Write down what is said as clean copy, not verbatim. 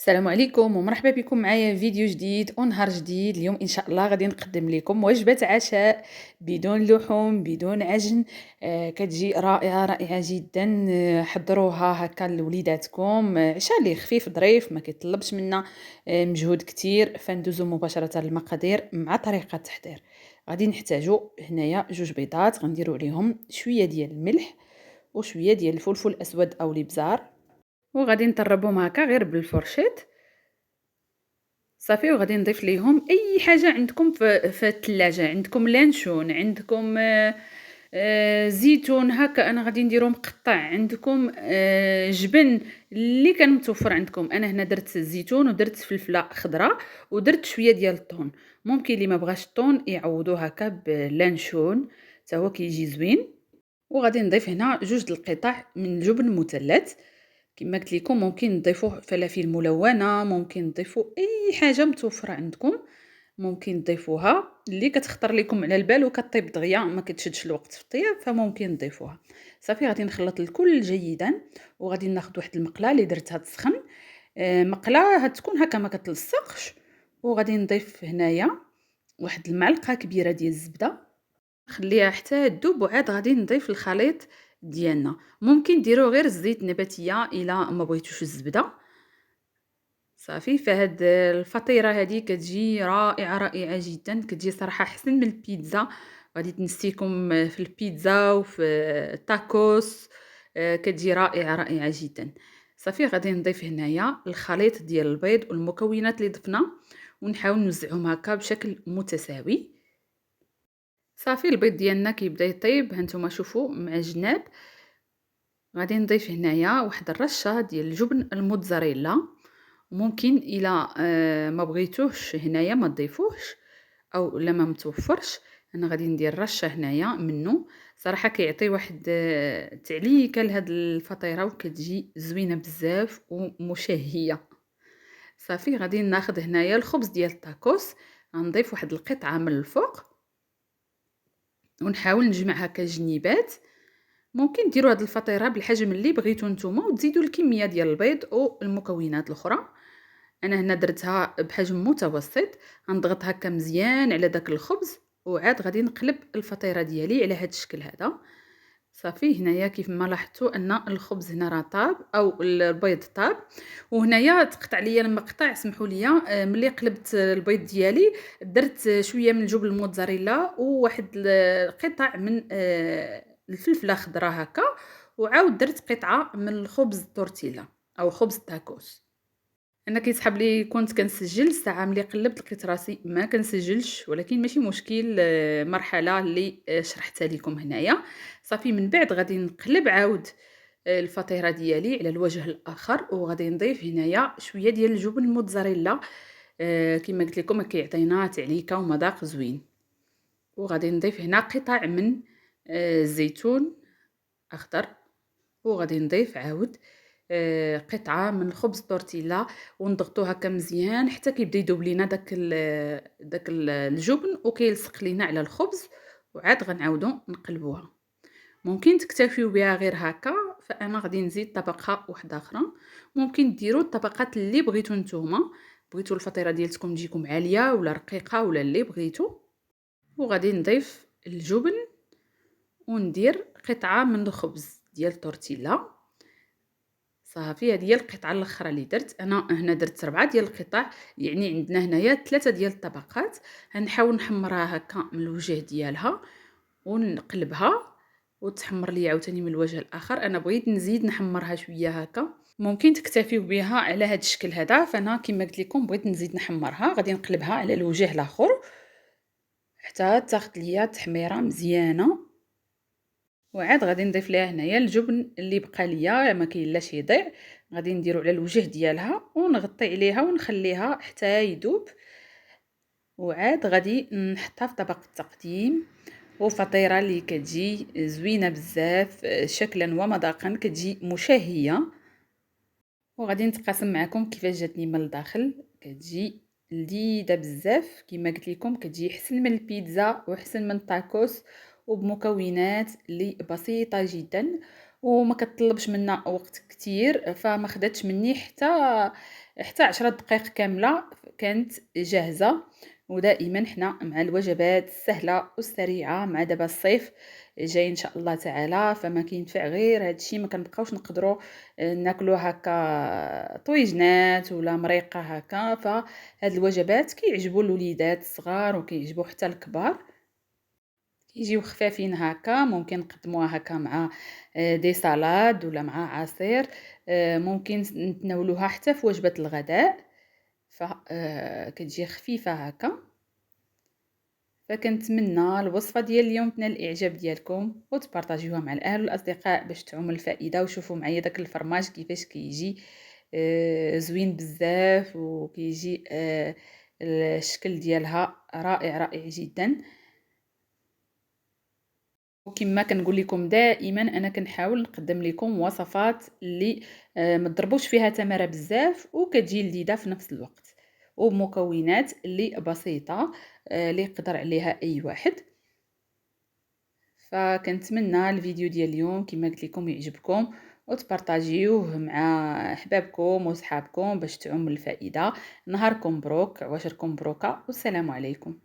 السلام عليكم ومرحبا بكم معايا في فيديو جديد ونهار جديد. اليوم ان شاء الله غادي نقدم لكم وجبه عشاء بدون لحوم بدون عجن. كتجي رائعه رائعه جدا. حضروها هكا لوليداتكم. عشاء اللي خفيف ظريف ما كيطلبش منا مجهود كتير. فندوزو مباشره المقادير مع طريقه التحضير. غادي نحتاجو هنايا جوج بيضات، غنديرو عليهم شويه ديال الملح وشويه ديال الفلفل الاسود او الابزار، وغادي نطربهم هكا غير بالفرشيط صافي. وغادي نضيف ليهم اي حاجه عندكم في الثلاجه. عندكم لانشون، عندكم زيتون هكا انا غادي نديرو مقطع، عندكم جبن اللي كان متوفر عندكم. انا هنا درت الزيتون ودرت فلفله خضراء ودرت شويه ديال الطون. ممكن اللي ما بغاش الطون يعوضوه هكا باللانشون حتى هو كيجي زوين. وغادي نضيف هنا جوج د القطع من الجبن المثلث. كما قلت لكم ممكن نضيفوا فلافل ملونه، ممكن نضيفوا اي حاجه متوفره عندكم، ممكن تضيفوها اللي كتخطر لكم على البال وكطيب دغيا ما كتشدش الوقت في الطياب، فممكن تضيفوها. صافي غادي نخلط الكل جيدا وغادي ناخذ واحد المقله اللي درتها تسخن. مقله تكون هكا ما كتلصقش. وغادي نضيف هنايا واحد المعلقه كبيره ديال الزبده، نخليها حتى تذوب وعاد غادي نضيف الخليط ديالنا. ممكن ديروا غير الزيت النباتيه الا ما بغيتوش الزبده. صافي. فهاد الفطيره هذه كتجي رائعه رائعه جدا، كتجي صراحه احسن من البيتزا. غادي تنسيكم في البيتزا وفي التاكوس. كتجي رائعه رائعه جدا. صافي غادي نضيف هنايا الخليط ديال البيض والمكونات اللي ضفنا ونحاول نوزعهم هكا بشكل متساوي. صافي البيض ديالنا كيبدا يطيب، هانتوما شوفوا مع الجناب. غادي نضيف هنايا واحد الرشه ديال الجبن الموتزاريلا. ممكن الا ما بغيتوش هنايا ما تضيفوهش او لا ما متوفرش. انا غادي ندير رشه هنايا منه. صراحه كيعطي واحد تعليكه لهاد الفطيره وكتجي زوينه بزاف ومشهيه. صافي غادي ناخذ هنايا الخبز ديال التاكوس، غنضيف واحد القطعه من الفوق ونحاول نجمع هكا جنيبات. ممكن ديروا هاد الفطيره بالحجم اللي بغيتو نتوما وتزيدوا الكميه ديال البيض والمكونات الاخرى. انا هنا درتها بحجم متوسط. غنضغط هكا مزيان على داك الخبز وعاد غادي نقلب الفطيره ديالي على هاد الشكل هذا. صافي هنايا كيف ما لاحظتوا ان الخبز هنا راه طاب او البيض طاب. وهنايا تقطع ليا المقطع، سمحوا لي. ملي قلبت البيض ديالي درت شويه من الجبن الموتزاريلا وواحد القطع من الفلفله خضراء هكا، وعاود درت قطعه من الخبز التورتيلا او خبز التاكوس. انا كيسحب لي كنت كنسجل الساعه ملي قلبت لقيت راسي ما كنسجلش، ولكن ماشي مشكل. مرحله اللي شرحتها لكم هنايا. صافي من بعد غادي نقلب عاود الفطيره ديالي على الوجه الاخر وغادي نضيف هنايا شويه ديال الجبن الموتزاريلا. كما قلت لكم كيعطينا تعليكه ومذاق زوين. وغادي نضيف هنا قطع من الزيتون اخضر. وغادي نضيف عاود قطعه من الخبز تورتيلا ونضغطوه هكا مزيان حتى كيبدا يذوب لينا داك الجبن وكيلصق لينا على الخبز. وعاد غنعاودو نقلبوها. ممكن تكتفيو بها غير هكا، فانا غادي نزيد طبقه واحده اخرى. ممكن ديروا الطبقات اللي بغيتو نتوما، بغيتو الفطيره ديالتكم تجيكم عاليه ولا رقيقه ولا اللي بغيتو. وغادي نضيف الجبن وندير قطعه من الخبز ديال التورتيلا. صافي هذه هي القطعه الاخرى اللي درت. انا هنا درت 4 ديال القطع، يعني عندنا هنايا 3 ديال الطبقات. غنحاول نحمرها هكا من الوجه ديالها ونقلبها وتحمر لي عاوتاني من الوجه الاخر. انا بغيت نزيد نحمرها شويه هكا. ممكن تكتفيو بها على هذا الشكل هذا، فانا كما قلت لكم بغيت نزيد نحمرها. غادي نقلبها على الوجه الاخر حتى تاخذ ليا تحميره مزيانه. وعاد غادي نضيف ليها هنايا الجبن اللي بقى ليا ما كاينلاش يضيع. غادي نديرو على الوجه ديالها ونغطي عليها ونخليها حتى يذوب. وعاد غادي نحطها في طبق التقديم. وفطيره اللي كتجي زوينه بزاف شكلا ومذاقا، كتجي مشهيه. وغادي نتقاسم معكم كيفاش جاتني من الداخل. كتجي لذيذه بزاف كما قلت لكم، كتجي احسن من البيتزا واحسن من التاكوس وبمكونات اللي بسيطه جدا وما كتطلبش منا وقت كتير. فما خداتش مني حتى حتى 10 دقايق كاملة كانت جاهزة. ودائما حنا مع الوجبات السهلة والسريعة، مع دابا الصيف جاي ان شاء الله تعالى، فما كينفع غير هادشي، ما كنبقاوش نقدروا ناكلو هكا طويجنات ولا مريقه هكا. فهاد الوجبات كيعجبوا الوليدات الصغار وكيعجبوا حتى الكبار، كيجيو خفافين هكا. ممكن نقدموها هكا مع دي سالاد ولا مع عصير. ممكن نتناولوها حتى في وجبة الغداء، ف كتجي خفيفة هكا. فكنتمنى الوصفة ديال اليوم تنال الإعجاب ديالكم وتبارطاجيوها مع الأهل والأصدقاء باش تعم الفائدة. وشوفوا معايا داك الفرماج كيفاش كيجي زوين بزاف، وكيجي الشكل ديالها رائع رائع جدا. وكما كنقول لكم دائما انا كنحاول نقدم لكم وصفات اللي ما تضربوش فيها تماره بزاف وكتجي لذيذه في نفس الوقت، وبمكونات اللي بسيطه اللي يقدر عليها اي واحد. فكنتمنى الفيديو ديال اليوم كما قلت لكم يعجبكم وتبارطاجيوه مع احبابكم وصحابكم باش تعم الفائده. نهاركم مبروك، عواشركم مبروكه، والسلام عليكم.